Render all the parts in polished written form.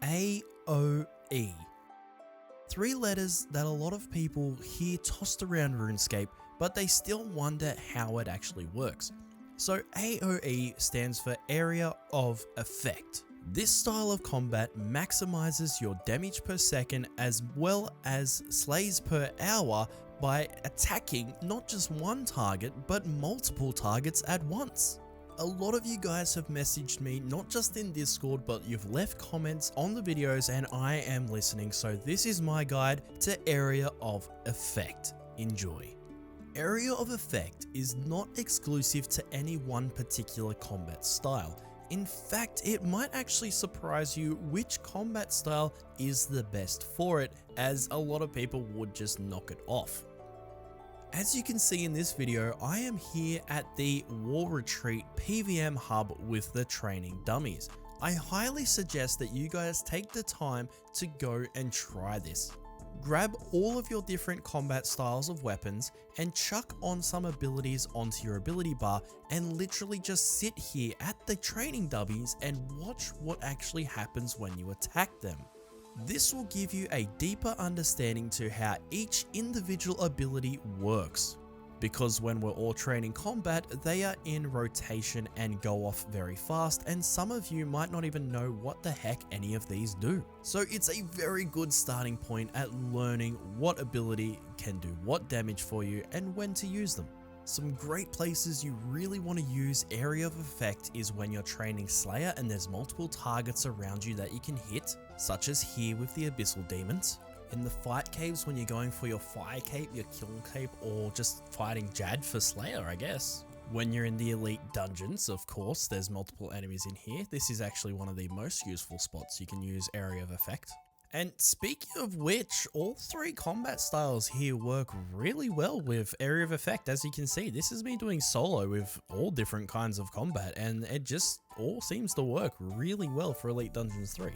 AOE. Three letters that a lot of people hear tossed around RuneScape, but they still wonder how it actually works. So AOE stands for Area of Effect. This style of combat maximizes your damage per second as well as slays per hour by attacking not just one target, but multiple targets at once. A lot of you guys have messaged me, not just in Discord, but you've left comments on the videos and I am listening, so this is my guide to Area of Effect. Enjoy. Area of Effect is not exclusive to any one particular combat style. In fact, it might actually surprise you which combat style is the best for it, as a lot of people would just knock it off. As you can see in this video, I am here at the War Retreat PVM hub with the training dummies. I highly suggest that you guys take the time to go and try this. Grab all of your different combat styles of weapons and chuck on some abilities onto your ability bar and literally just sit here at the training dummies and watch what actually happens when you attack them. This will give you a deeper understanding to how each individual ability works. Because when we're all training combat, they are in rotation and go off very fast, and some of you might not even know what the heck any of these do. So it's a very good starting point at learning what ability can do what damage for you and when to use them. Some great places you really want to use Area of Effect is when you're training Slayer and there's multiple targets around you that you can hit, such as here with the Abyssal Demons. In the fight caves when you're going for your fire cape, your kiln cape, or just fighting Jad for Slayer, I guess. When you're in the elite dungeons, of course, there's multiple enemies in here. This is actually one of the most useful spots you can use Area of Effect. And speaking of which, all three combat styles here work really well with Area of Effect. As you can see, this is me doing solo with all different kinds of combat, and it just all seems to work really well for Elite Dungeons 3.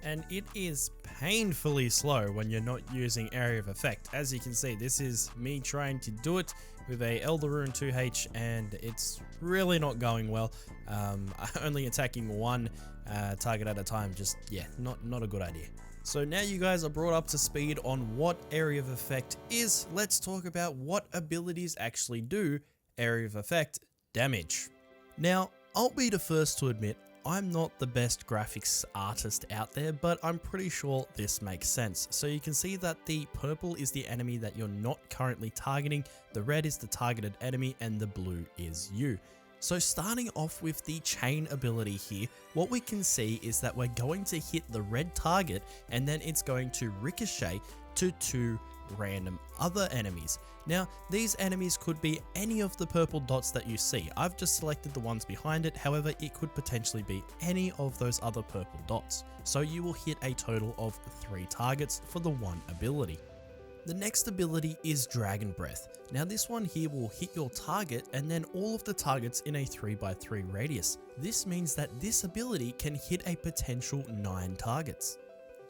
And it is painfully slow when you're not using Area of Effect. As you can see, this is me trying to do it with a Elder Rune 2H, and it's really not going well. Only attacking one target at a time, just, yeah, not a good idea. So now you guys are brought up to speed on what Area of Effect is, let's talk about what abilities actually do Area of Effect damage. Now, I'll be the first to admit, I'm not the best graphics artist out there, but I'm pretty sure this makes sense. So you can see that the purple is the enemy that you're not currently targeting, the red is the targeted enemy, and the blue is you. So starting off with the chain ability here, what we can see is that we're going to hit the red target and then it's going to ricochet to two random other enemies. Now, these enemies could be any of the purple dots that you see. I've just selected the ones behind it, however, it could potentially be any of those other purple dots. So you will hit a total of 3 targets for the one ability. The next ability is Dragon Breath. Now this one here will hit your target and then all of the targets in a 3x3 radius. This means that this ability can hit a potential 9 targets.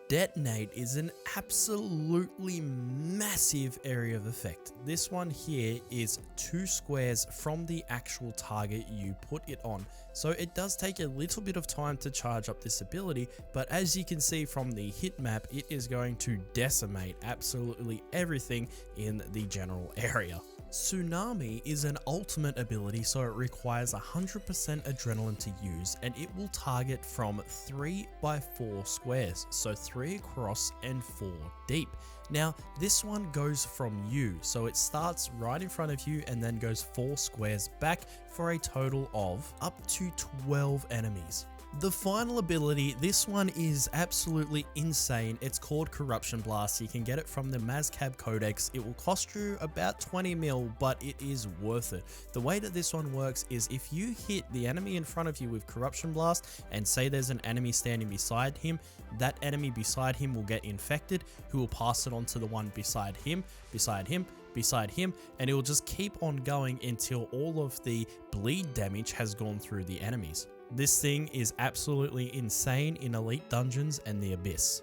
Detonate is an absolutely massive Area of Effect. This one here is 2 squares from the actual target you put it on. So it does take a little bit of time to charge up this ability, but as you can see from the hit map, it is going to decimate absolutely everything in the general area. Tsunami is an ultimate ability, so it requires 100% adrenaline to use, and it will target from 3x4 squares, so 3 across and 4 deep. Now this one goes from you, so it starts right in front of you and then goes 4 squares back for a total of up to 12 enemies. The final ability, this one is absolutely insane. It's called Corruption Blast. You can get it from the Mazcab Codex. It will cost you about 20 mil, but it is worth it. The way that this one works is if you hit the enemy in front of you with Corruption Blast and say there's an enemy standing beside him, that enemy beside him will get infected, who will pass it on to the one beside him, beside him, beside him, and it will just keep on going until all of the bleed damage has gone through the enemies. This thing is absolutely insane in Elite Dungeons and the Abyss.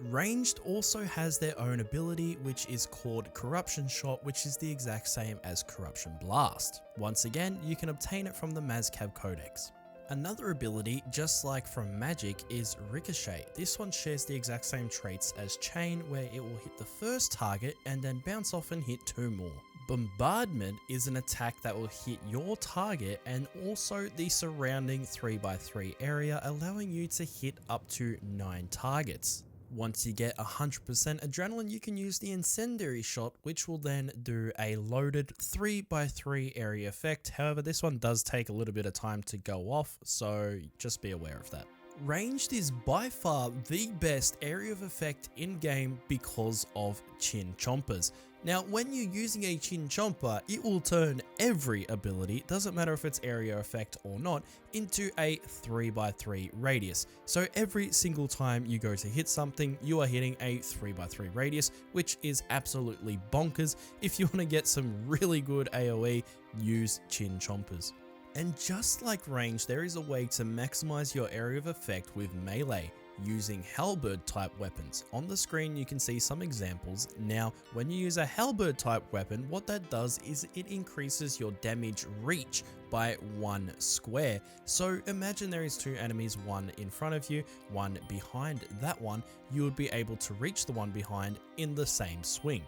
Ranged also has their own ability, which is called Corruption Shot, which is the exact same as Corruption Blast. Once again, you can obtain it from the Mazcab Codex. Another ability, just like from Magic, is Ricochet. This one shares the exact same traits as Chain, where it will hit the first target and then bounce off and hit 2 more. Bombardment is an attack that will hit your target and also the surrounding 3x3 area, allowing you to hit up to 9 targets. Once you get 100% adrenaline, you can use the incendiary shot, which will then do a loaded 3x3 area effect. However, this one does take a little bit of time to go off, so just be aware of that. Ranged is by far the best area of effect in game because of Chin Chompers. Now, when you're using a Chin Chomper, it will turn every ability, doesn't matter if it's area effect or not, into a 3x3 radius. So every single time you go to hit something, you are hitting a 3x3 radius, which is absolutely bonkers. If you want to get some really good AoE, use Chin Chompers. And just like range, there is a way to maximize your area of effect with melee, using halberd type weapons. On the screen you can see some examples. Now when you use a halberd type weapon, what that does is it increases your damage reach by 1 square. So imagine there is 2 enemies, one in front of you, one behind that one. You would be able to reach the one behind in the same swing.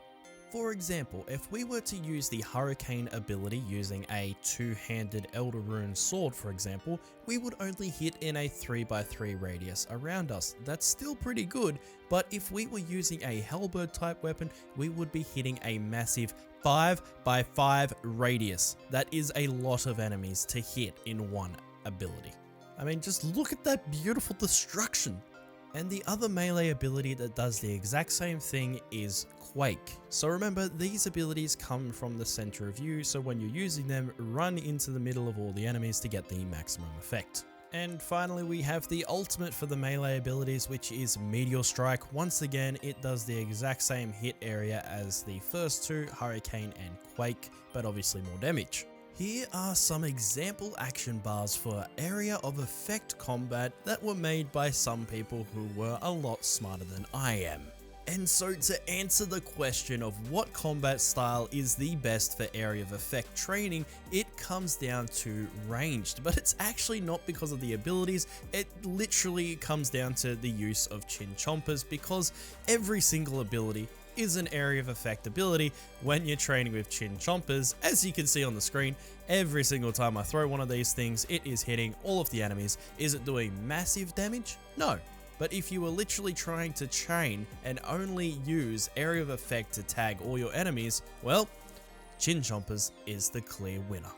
For example, if we were to use the Hurricane ability using a 2-handed Elder Rune sword, for example, we would only hit in a 3x3 radius around us. That's still pretty good, but if we were using a halberd type weapon, we would be hitting a massive 5x5 radius. That is a lot of enemies to hit in one ability. I mean, just look at that beautiful destruction. And the other melee ability that does the exact same thing is Quake. So remember, these abilities come from the center of you, so when you're using them, run into the middle of all the enemies to get the maximum effect. And finally, we have the ultimate for the melee abilities, which is Meteor Strike. Once again, it does the exact same hit area as the first 2, Hurricane and Quake, but obviously more damage. Here are some example action bars for area of effect combat that were made by some people who were a lot smarter than I am. And so to answer the question of what combat style is the best for area of effect training, it comes down to ranged, but it's actually not because of the abilities. It literally comes down to the use of Chin Chompers, because every single ability is an area of effect ability when you're training with Chin Chompers. As you can see on the screen, every single time I throw one of these things, it is hitting all of the enemies. Is it doing massive damage? No. But if you were literally trying to chain and only use area of effect to tag all your enemies, well, Chin Chompers is the clear winner.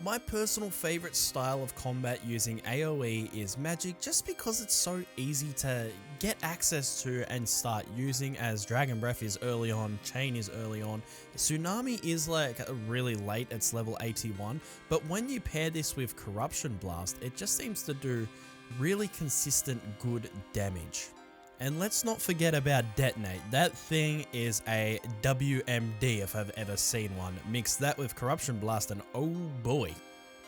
My personal favorite style of combat using AoE is Magic, just because it's so easy to get access to and start using, as Dragon Breath is early on, Chain is early on, Tsunami is like really late, it's level 81, but when you pair this with Corruption Blast, it just seems to do really consistent good damage. And let's not forget about Detonate. That thing is a WMD if I've ever seen one. Mix that with Corruption Blast and oh boy.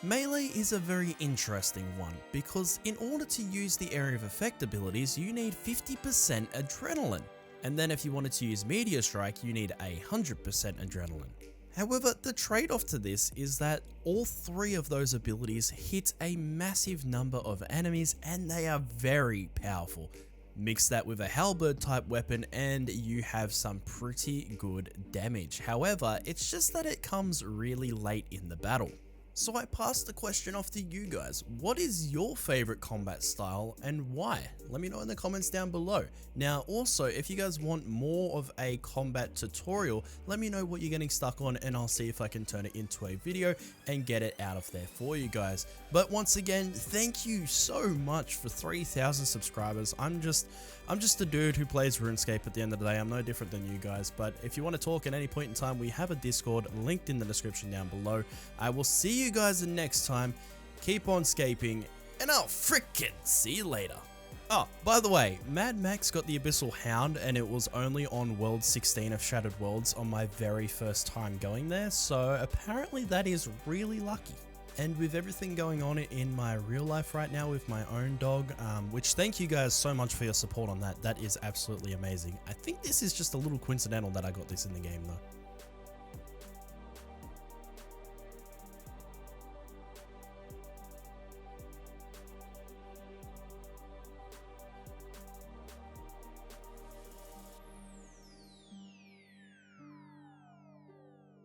Melee is a very interesting one, because in order to use the area of effect abilities, you need 50% adrenaline. And then if you wanted to use Meteor Strike, you need 100% adrenaline. However, the trade-off to this is that all 3 of those abilities hit a massive number of enemies and they are very powerful. Mix that with a halberd type weapon and you have some pretty good damage. However, it's just that it comes really late in the battle. So I pass the question off to you guys. What is your favorite combat style and why? Let me know in the comments down below. Now also, if you guys want more of a combat tutorial, let me know what you're getting stuck on and I'll see if I can turn it into a video and get it out of there for you guys. But once again, thank you so much for 3,000 subscribers. I'm just a dude who plays RuneScape at the end of the day. I'm no different than you guys, but if you want to talk at any point in time, we have a Discord linked in the description down below. I will see you guys the next time. Keep on scaping, and I'll frickin' see you later. Oh, by the way, Mad Max got the Abyssal Hound and it was only on World 16 of Shattered Worlds on my very first time going there, so apparently that is really lucky. And with everything going on in my real life right now with my own dog, which thank you guys so much for your support on that. That is absolutely amazing. I think this is just a little coincidental that I got this in the game though.